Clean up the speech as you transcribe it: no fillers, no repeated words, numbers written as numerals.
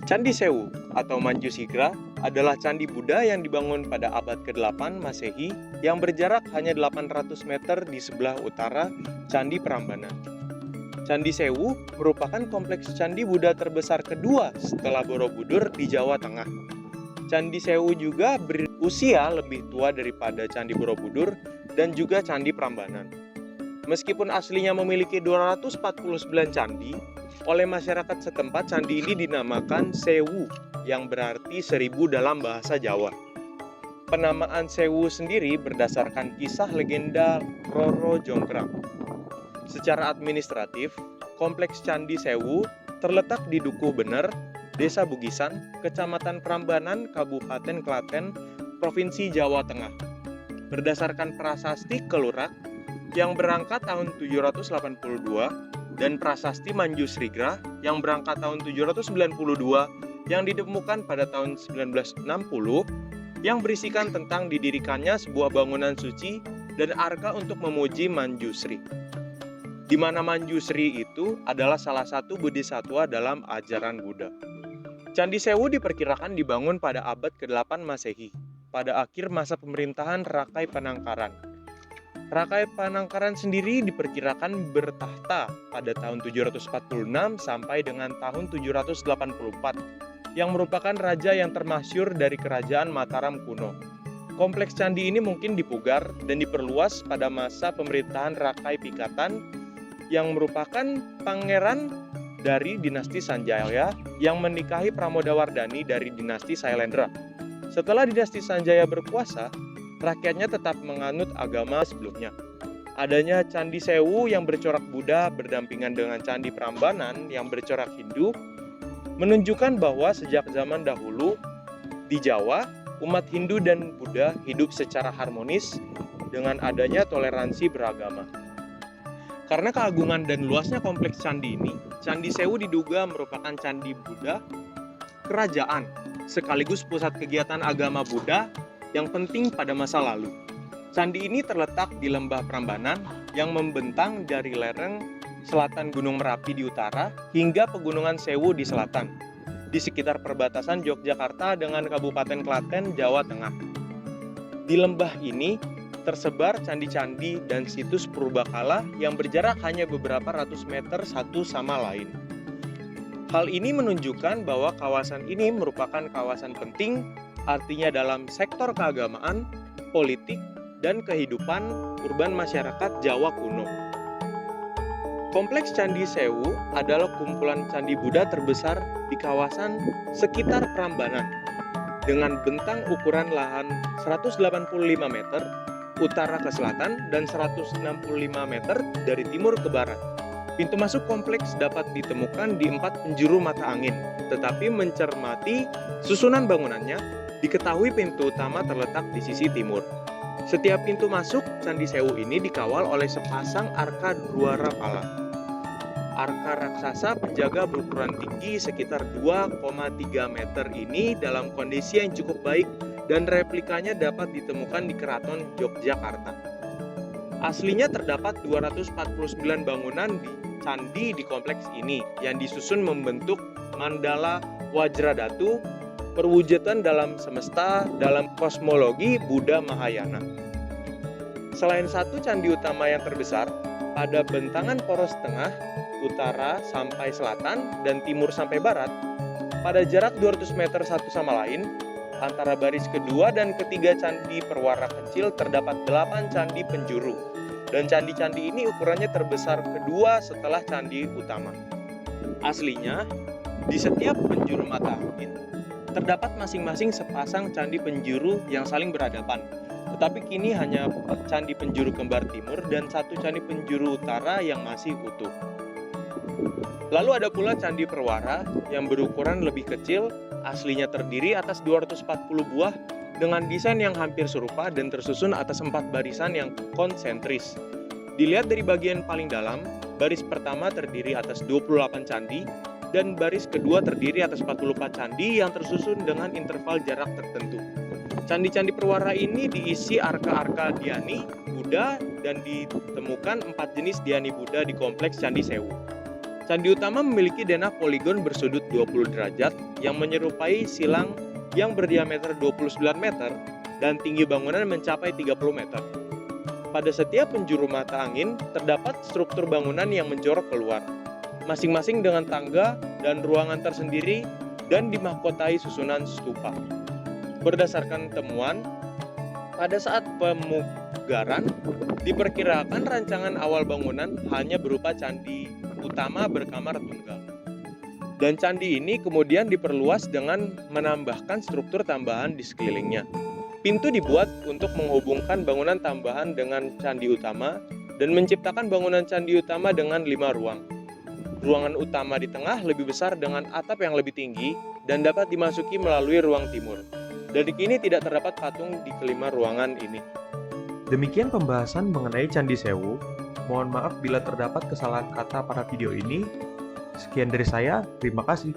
Candi Sewu atau Manjushriga adalah candi Buddha yang dibangun pada abad ke-8 Masehi yang berjarak hanya 800 meter di sebelah utara Candi Prambanan. Candi Sewu merupakan kompleks candi Buddha terbesar kedua setelah Borobudur di Jawa Tengah. Candi Sewu juga berusia lebih tua daripada Candi Borobudur dan juga Candi Prambanan. Meskipun aslinya memiliki 249 candi, oleh masyarakat setempat candi ini dinamakan Sewu, yang berarti 1000 dalam bahasa Jawa. Penamaan Sewu sendiri berdasarkan kisah legenda Roro Jonggrang. Secara administratif, kompleks Candi Sewu terletak di Dukuh Bener, Desa Bugisan, Kecamatan Prambanan, Kabupaten Klaten, Provinsi Jawa Tengah. Berdasarkan prasasti Kelurak yang berangkat tahun 782 dan prasasti Manjushriga yang berangkat tahun 792 yang ditemukan pada tahun 1960 yang berisikan tentang didirikannya sebuah bangunan suci dan arka untuk memuji Manjushri. Di mana Manjushri itu adalah salah satu bodhisattva dalam ajaran Buddha. Candi Sewu diperkirakan dibangun pada abad ke-8 Masehi, pada akhir masa pemerintahan Rakai Panangkaran. Rakai Panangkaran sendiri diperkirakan bertahta pada tahun 746 sampai dengan tahun 784, yang merupakan raja yang termasyhur dari kerajaan Mataram kuno. Kompleks candi ini mungkin dipugar dan diperluas pada masa pemerintahan Rakai Pikatan, yang merupakan pangeran dari dinasti Sanjaya yang menikahi Pramodawardhani dari dinasti Sailendra. Setelah dinasti Sanjaya berkuasa, rakyatnya tetap menganut agama sebelumnya. Adanya Candi Sewu yang bercorak Buddha berdampingan dengan Candi Prambanan yang bercorak Hindu menunjukkan bahwa sejak zaman dahulu di Jawa, umat Hindu dan Buddha hidup secara harmonis dengan adanya toleransi beragama. Karena keagungan dan luasnya kompleks candi ini, Candi Sewu diduga merupakan candi Buddha kerajaan, sekaligus pusat kegiatan agama Buddha yang penting pada masa lalu. Candi ini terletak di lembah Prambanan yang membentang dari lereng selatan Gunung Merapi di utara hingga Pegunungan Sewu di selatan, di sekitar perbatasan Yogyakarta dengan Kabupaten Klaten, Jawa Tengah. Di lembah ini tersebar candi-candi dan situs purbakala yang berjarak hanya beberapa ratus meter satu sama lain. Hal ini menunjukkan bahwa kawasan ini merupakan kawasan penting, artinya dalam sektor keagamaan, politik, dan kehidupan urban masyarakat Jawa kuno. Kompleks Candi Sewu adalah kumpulan candi Buddha terbesar di kawasan sekitar Prambanan, dengan bentang ukuran lahan 185 meter utara ke selatan dan 165 meter dari timur ke barat. Pintu masuk kompleks dapat ditemukan di 4 penjuru mata angin, tetapi mencermati susunan bangunannya, diketahui pintu utama terletak di sisi timur. Setiap pintu masuk Candi Sewu ini dikawal oleh sepasang arka dwarapala. Arka raksasa penjaga berukuran tinggi sekitar 2,3 meter ini dalam kondisi yang cukup baik dan replikanya dapat ditemukan di Keraton Yogyakarta. Aslinya terdapat 249 bangunan di candi di kompleks ini yang disusun membentuk mandala Wajradatu, perwujudan dalam semesta dalam kosmologi Buddha Mahayana. Selain satu candi utama yang terbesar, pada bentangan poros tengah, utara sampai selatan, dan timur sampai barat, pada jarak 200 meter satu sama lain, antara baris kedua dan ketiga candi perwara kecil terdapat 8 candi penjuru, dan candi-candi ini ukurannya terbesar kedua setelah candi utama. Aslinya, di setiap penjuru mata angin terdapat masing-masing sepasang candi penjuru yang saling berhadapan, tetapi kini hanya candi penjuru kembar timur dan satu candi penjuru utara yang masih utuh. Lalu ada pula candi perwara yang berukuran lebih kecil, aslinya terdiri atas 240 buah dengan desain yang hampir serupa dan tersusun atas 4 barisan yang konsentris. Dilihat dari bagian paling dalam, baris pertama terdiri atas 28 candi dan baris kedua terdiri atas 44 candi yang tersusun dengan interval jarak tertentu. Candi-candi perwara ini diisi arka-arka Dhyani Buddha dan ditemukan 4 jenis Dhyani Buddha di kompleks Candi Sewu. Candi utama memiliki denah poligon bersudut 20 derajat yang menyerupai silang yang berdiameter 29 meter dan tinggi bangunan mencapai 30 meter. Pada setiap penjuru mata angin terdapat struktur bangunan yang menjorok keluar, masing-masing dengan tangga dan ruangan tersendiri dan dimahkotai susunan stupa. Berdasarkan temuan, pada saat pemugaran, diperkirakan rancangan awal bangunan hanya berupa candi utama berkamar tunggal. Dan candi ini kemudian diperluas dengan menambahkan struktur tambahan di sekelilingnya. Pintu dibuat untuk menghubungkan bangunan tambahan dengan candi utama dan menciptakan bangunan candi utama dengan 5 ruang. Ruangan utama di tengah lebih besar dengan atap yang lebih tinggi dan dapat dimasuki melalui ruang timur. Dari kini tidak terdapat patung di kelima ruangan ini. Demikian pembahasan mengenai Candi Sewu. Mohon maaf bila terdapat kesalahan kata pada video ini. Sekian dari saya, terima kasih.